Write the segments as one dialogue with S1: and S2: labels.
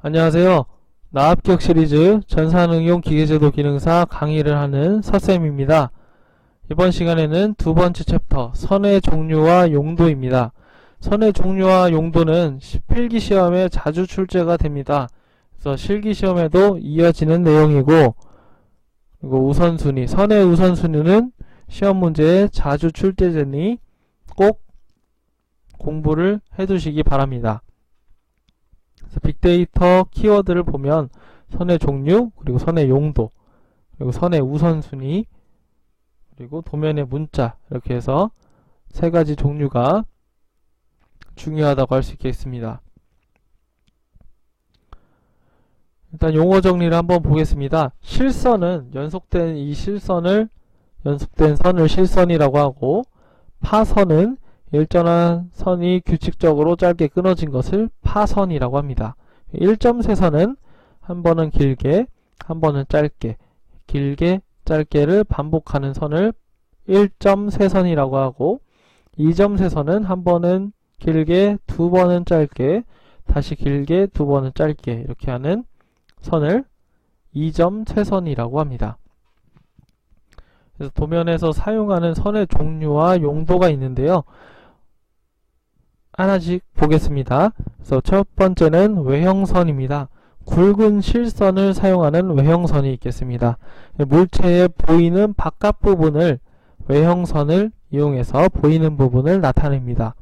S1: 안녕하세요. 나합격 시리즈 전산응용 기계제도 기능사 강의를 하는 서쌤입니다. 이번 시간에는 두 번째 챕터 선의 종류와 용도입니다. 선의 종류와 용도는 필기 시험에 자주 출제가 됩니다. 그래서 실기 시험에도 이어지는 내용이고, 그리고 우선순위, 선의 우선순위는 시험 문제에 자주 출제되니 꼭 공부를 해두시기 바랍니다. 빅데이터 키워드를 보면 선의 종류, 그리고 선의 용도, 그리고 선의 우선순위, 그리고 도면의 문자, 이렇게 해서 세 가지 종류가 중요하다고 할 수 있겠습니다. 일단 용어 정리를 한번 보겠습니다. 실선은 연속된 연속된 선을 실선이라고 하고, 파선은 일정한 선이 규칙적으로 짧게 끊어진 것을 파선이라고 합니다. 1.3선은 한 번은 길게, 한 번은 짧게, 길게, 짧게를 반복하는 선을 1.3선이라고 하고, 2.3선은 한 번은 길게, 두 번은 짧게, 다시 길게, 두 번은 짧게 이렇게 하는 선을 2.3선이라고 합니다. 그래서 도면에서 사용하는 선의 종류와 용도가 있는데요. 하나씩 보겠습니다. 그래서 첫 번째는 외형선입니다. 굵은 실선을 사용하는 외형선이 있겠습니다. 물체에 보이는 바깥 부분을 외형선을 이용해서 보이는 부분을 나타냅니다.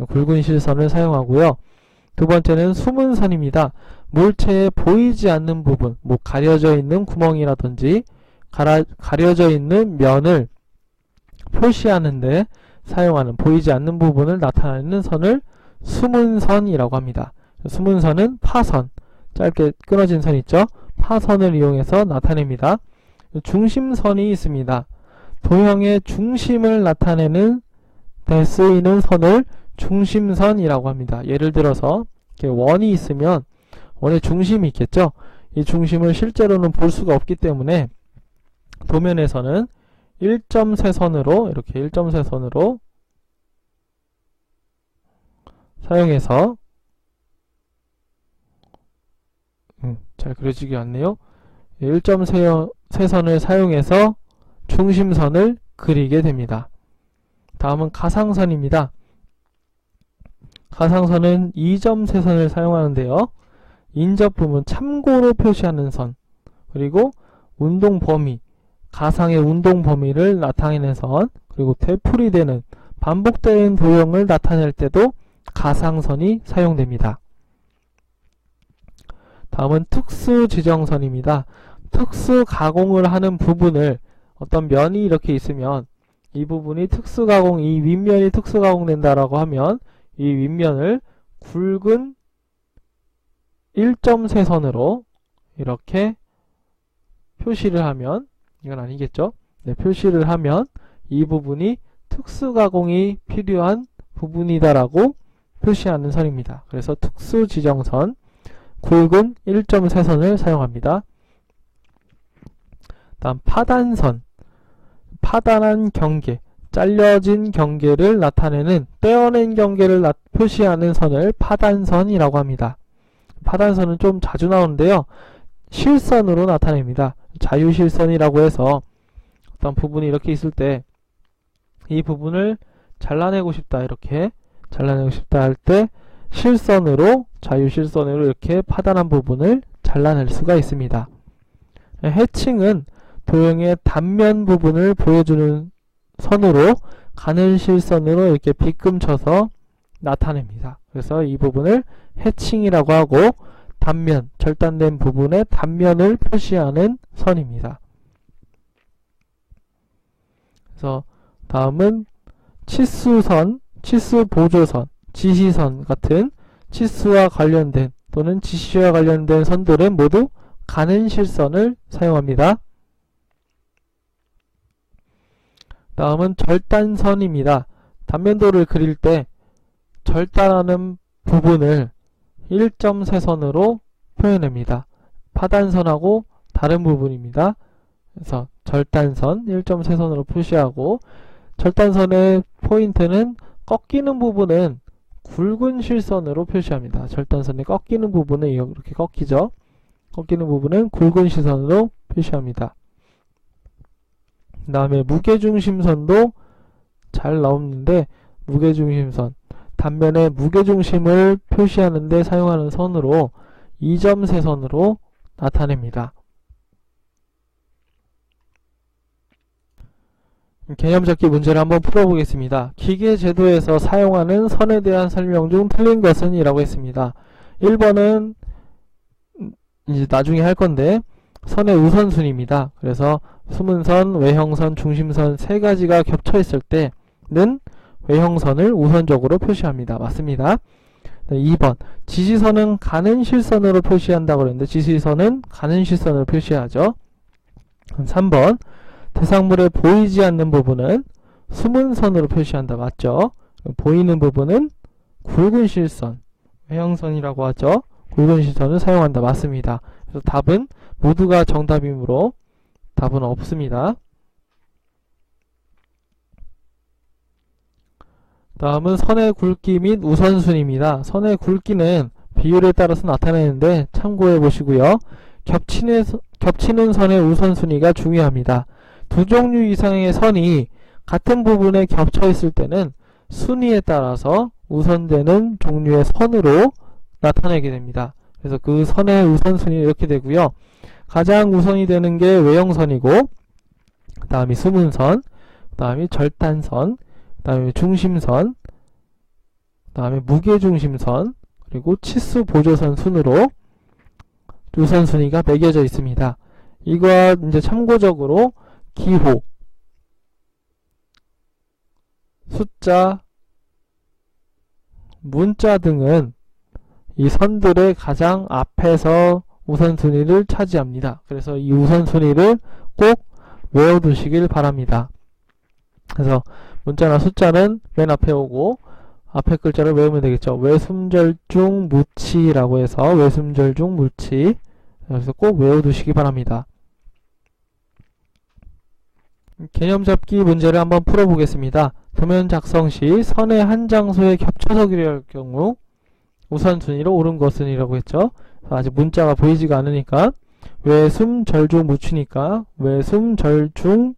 S1: 굵은 실선을 사용하고요. 두 번째는 숨은선입니다. 물체에 보이지 않는 부분, 가려져 있는 구멍이라든지 가려져 있는 면을 표시하는데 사용하는 보이지 않는 부분을 나타내는 선을 숨은선이라고 합니다. 숨은선은 파선, 짧게 끊어진 선 있죠? 파선을 이용해서 나타냅니다. 중심선이 있습니다. 도형의 중심을 나타내는 데 쓰이는 선을 중심선이라고 합니다. 예를 들어서 이렇게 원이 있으면 원의 중심이 있겠죠? 이 중심을 실제로는 볼 수가 없기 때문에 도면에서는 1.3선으로 이렇게 1.3선으로 사용해서 잘 그려지기 않네요. 1.3선을 사용해서 중심선을 그리게 됩니다. 다음은 가상선입니다. 가상선은 2.3선을 사용하는데요. 인접 부분 참고로 표시하는 선, 그리고 운동 범위, 가상의 운동 범위를 나타내는 선, 그리고 되풀이되는 반복되는 도형을 나타낼 때도 가상선이 사용됩니다. 다음은 특수지정선입니다. 특수 가공을 하는 부분을 어떤 면이 이렇게 있으면 이 부분이 이 윗면이 특수 가공된다라고 하면 이 윗면을 굵은 1.3선으로 이렇게 표시를 하면, 이건 아니겠죠? 네, 표시를 하면 이 부분이 특수 가공이 필요한 부분이다라고 표시하는 선입니다. 그래서 특수지정선, 굵은 1.3선을 사용합니다. 다음 파단선, 파단한 경계, 잘려진 경계를 나타내는 떼어낸 경계를 표시하는 선을 파단선이라고 합니다. 파단선은 좀 자주 나오는데요. 실선으로 나타냅니다. 자유실선이라고 해서 어떤 부분이 이렇게 있을 때 이 부분을 잘라내고 싶다, 이렇게 잘라내고 싶다 할 때 실선으로, 자유실선으로 이렇게 파단한 부분을 잘라낼 수가 있습니다. 해칭은 도형의 단면 부분을 보여주는 선으로 가는 실선으로 이렇게 빗금쳐서 나타냅니다. 그래서 이 부분을 해칭이라고 하고, 단면, 절단된 부분의 단면을 표시하는 선입니다. 그래서 다음은 치수선, 치수보조선, 지시선 같은 치수와 관련된 또는 지시와 관련된 선들은 모두 가는 실선을 사용합니다. 다음은 절단선입니다. 단면도를 그릴 때 절단하는 부분을 1.3선으로 표현합니다. 파단선하고 다른 부분입니다. 그래서 절단선 1.3선으로 표시하고, 절단선의 포인트는 꺾이는 부분은 굵은 실선으로 표시합니다. 절단선이 꺾이는 부분은 이렇게 꺾이죠. 꺾이는 부분은 굵은 실선으로 표시합니다. 그 다음에 무게중심선도 잘 나오는데, 무게중심선, 단면에 무게중심을 표시하는데 사용하는 선으로 2점세선으로 나타냅니다. 개념잡기 문제를 한번 풀어보겠습니다. 기계제도에서 사용하는 선에 대한 설명 중 틀린 것은 이라고 했습니다. 1번은 이제 나중에 할 건데, 선의 우선순위입니다. 그래서 수문선, 외형선, 중심선 세 가지가 겹쳐 있을 때는 외형선을 우선적으로 표시합니다. 맞습니다. 2번, 지시선은 가는 실선으로 표시한다고 그랬는데, 지시선은 가는 실선으로 표시하죠. 3번, 대상물에 보이지 않는 부분은 수문선으로 표시한다. 맞죠? 보이는 부분은 굵은 실선, 외형선이라고 하죠. 굵은 실선을 사용한다. 맞습니다. 그래서 답은 모두가 정답이므로 답은 없습니다. 다음은 선의 굵기 및 우선순위입니다. 선의 굵기는 비율에 따라서 나타내는데 참고해 보시고요. 겹치는 선의 우선순위가 중요합니다. 두 종류 이상의 선이 같은 부분에 겹쳐 있을 때는 순위에 따라서 우선되는 종류의 선으로 나타내게 됩니다. 그래서 그 선의 우선순위는 이렇게 되고요. 가장 우선이 되는 게 외형선이고, 그 다음이 수문선, 그 다음이 절단선, 그 다음에 중심선, 그 다음에 무게중심선, 그리고 치수 보조선 순으로 우선순위가 매겨져 있습니다. 이거 이제 참고적으로 기호, 숫자, 문자 등은 이 선들의 가장 앞에서 우선순위를 차지합니다. 그래서 이 우선순위를 꼭 외워두시길 바랍니다. 그래서 문자나 숫자는 맨 앞에 오고 앞에 글자를 외우면 되겠죠. 외숨절중 무치라고 해서 외숨절중 무치, 그래서 꼭 외워두시기 바랍니다. 개념잡기 문제를 한번 풀어보겠습니다. 도면 작성 시 선의 한 장소에 겹쳐서 그릴 경우 우선순위로 옳은 것은 이라고 했죠. 아직 문자가 보이지가 않으니까 외숨절중 무치니까 외숨절중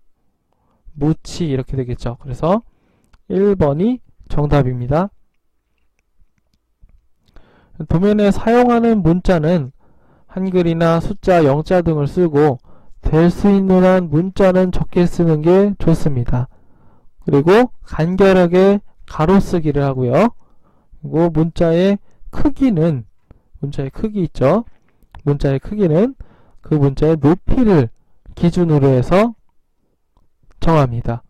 S1: 무치 이렇게 되겠죠. 그래서 1번이 정답입니다. 도면에 사용하는 문자는 한글이나 숫자, 영자 등을 쓰고 될 수 있는 한 문자는 적게 쓰는 게 좋습니다. 그리고 간결하게 가로쓰기를 하고요. 그리고 문자의 크기는, 문자의 크기 있죠. 문자의 크기는 그 문자의 높이를 기준으로 해서 정합니다.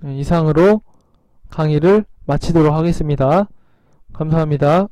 S1: 이상으로 강의를 마치도록 하겠습니다. 감사합니다.